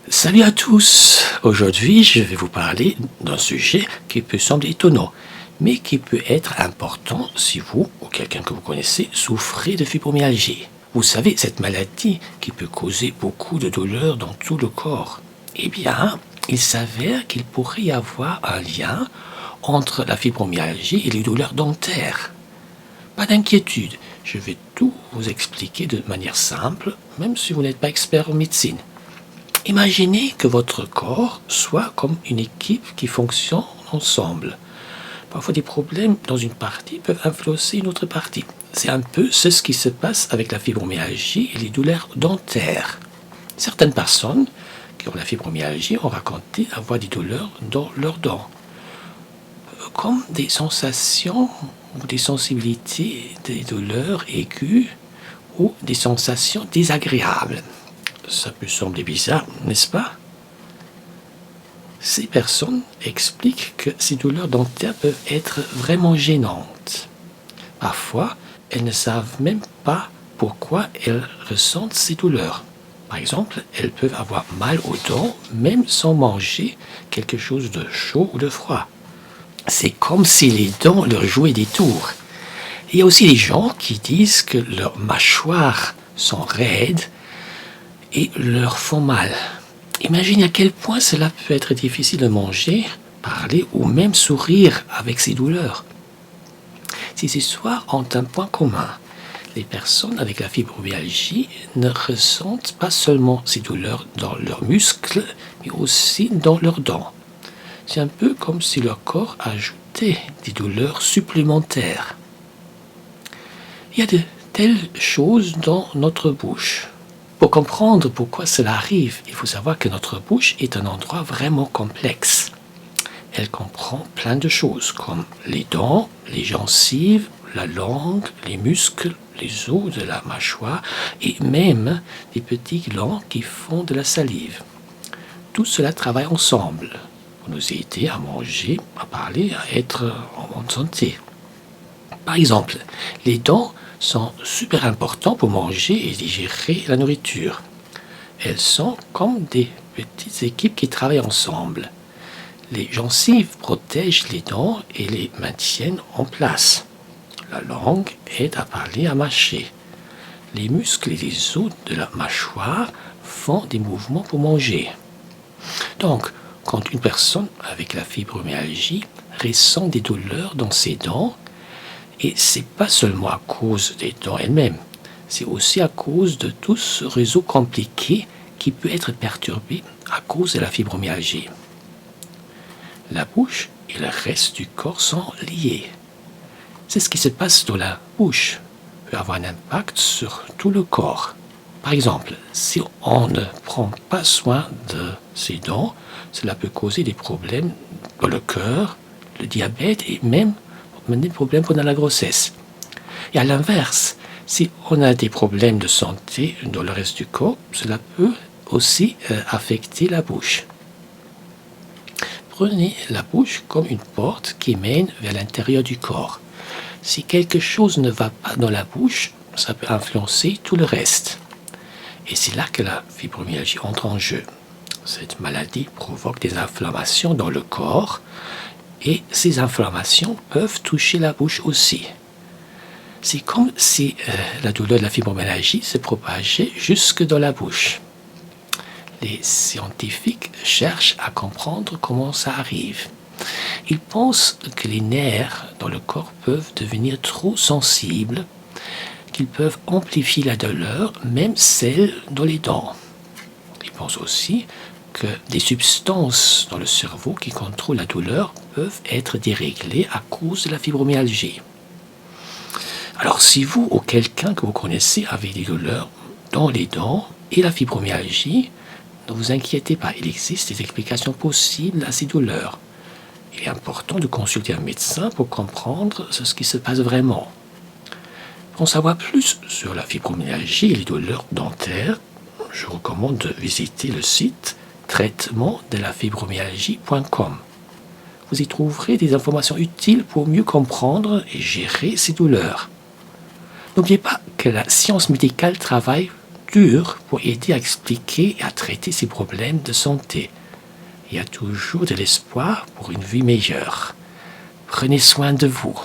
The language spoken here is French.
Salut à tous! Aujourd'hui, je vais vous parler d'un sujet qui peut sembler étonnant, mais qui peut être important si vous ou quelqu'un que vous connaissez souffrez de fibromyalgie. Vous savez, cette maladie qui peut causer beaucoup de douleurs dans tout le corps. Eh bien, il s'avère qu'il pourrait y avoir un lien entre la fibromyalgie et les douleurs dentaires. Pas d'inquiétude, je vais tout vous expliquer de manière simple, même si vous n'êtes pas expert en médecine. Imaginez que votre corps soit comme une équipe qui fonctionne ensemble. Parfois, des problèmes dans une partie peuvent influencer une autre partie. C'est un peu ce qui se passe avec la fibromyalgie et les douleurs dentaires. Certaines personnes qui ont la fibromyalgie ont raconté avoir des douleurs dans leurs dents, comme des sensations ou des sensibilités, des douleurs aiguës ou des sensations désagréables. Ça peut sembler bizarre, n'est-ce pas? Ces personnes expliquent que ces douleurs dentaires peuvent être vraiment gênantes. Parfois, elles ne savent même pas pourquoi elles ressentent ces douleurs. Par exemple, elles peuvent avoir mal aux dents même sans manger quelque chose de chaud ou de froid. C'est comme si les dents leur jouaient des tours. Il y a aussi des gens qui disent que leurs mâchoires sont raides et leur font mal. Imaginez à quel point cela peut être difficile de manger, parler ou même sourire avec ces douleurs. Ces histoires ont un point commun. Les personnes avec la fibromyalgie ne ressentent pas seulement ces douleurs dans leurs muscles, mais aussi dans leurs dents. C'est un peu comme si leur corps ajoutait des douleurs supplémentaires. Il y a de telles choses dans notre bouche. Pour comprendre pourquoi cela arrive, il faut savoir que notre bouche est un endroit vraiment complexe. Elle comprend plein de choses comme les dents, les gencives, la langue, les muscles, les os de la mâchoire et même des petits glands qui font de la salive. Tout cela travaille ensemble pour nous aider à manger, à parler, à être en bonne santé. Par exemple, les dents sont super importants pour manger et digérer la nourriture. Elles sont comme des petites équipes qui travaillent ensemble. Les gencives protègent les dents et les maintiennent en place. La langue aide à parler, à mâcher. Les muscles et les os de la mâchoire font des mouvements pour manger. Donc, quand une personne avec la fibromyalgie ressent des douleurs dans ses dents, et c'est pas seulement à cause des dents elles-mêmes, c'est aussi à cause de tout ce réseau compliqué qui peut être perturbé à cause de la fibromyalgie. La bouche et le reste du corps sont liés. C'est ce qui se passe dans la bouche peut avoir un impact sur tout le corps. Par exemple, si on ne prend pas soin de ses dents, cela peut causer des problèmes dans le cœur, le diabète et même des problèmes pendant la grossesse. Et à l'inverse, si on a des problèmes de santé dans le reste du corps, cela peut aussi affecter la bouche. Prenez la bouche comme une porte qui mène vers l'intérieur du corps. Si quelque chose ne va pas dans la bouche, ça peut influencer tout le reste. Et c'est là que la fibromyalgie entre en jeu. Cette maladie provoque des inflammations dans le corps et ces inflammations peuvent toucher la bouche aussi. C'est comme si la douleur de la fibromyalgie se propageait jusque dans la bouche. Les scientifiques cherchent à comprendre comment ça arrive. Ils pensent que les nerfs dans le corps peuvent devenir trop sensibles, qu'ils peuvent amplifier la douleur, même celle dans les dents. Ils pensent aussi que des substances dans le cerveau qui contrôlent la douleur peuvent être déréglées à cause de la fibromyalgie. Alors si vous ou quelqu'un que vous connaissez avez des douleurs dans les dents et la fibromyalgie, ne vous inquiétez pas, il existe des explications possibles à ces douleurs. Il est important de consulter un médecin pour comprendre ce qui se passe vraiment. Pour en savoir plus sur la fibromyalgie et les douleurs dentaires, je recommande de visiter le site traitement-de-la-fibromyalgie.com. Vous y trouverez des informations utiles pour mieux comprendre et gérer ces douleurs. N'oubliez pas que la science médicale travaille dur pour aider à expliquer et à traiter ces problèmes de santé. Il y a toujours de l'espoir pour une vie meilleure. Prenez soin de vous.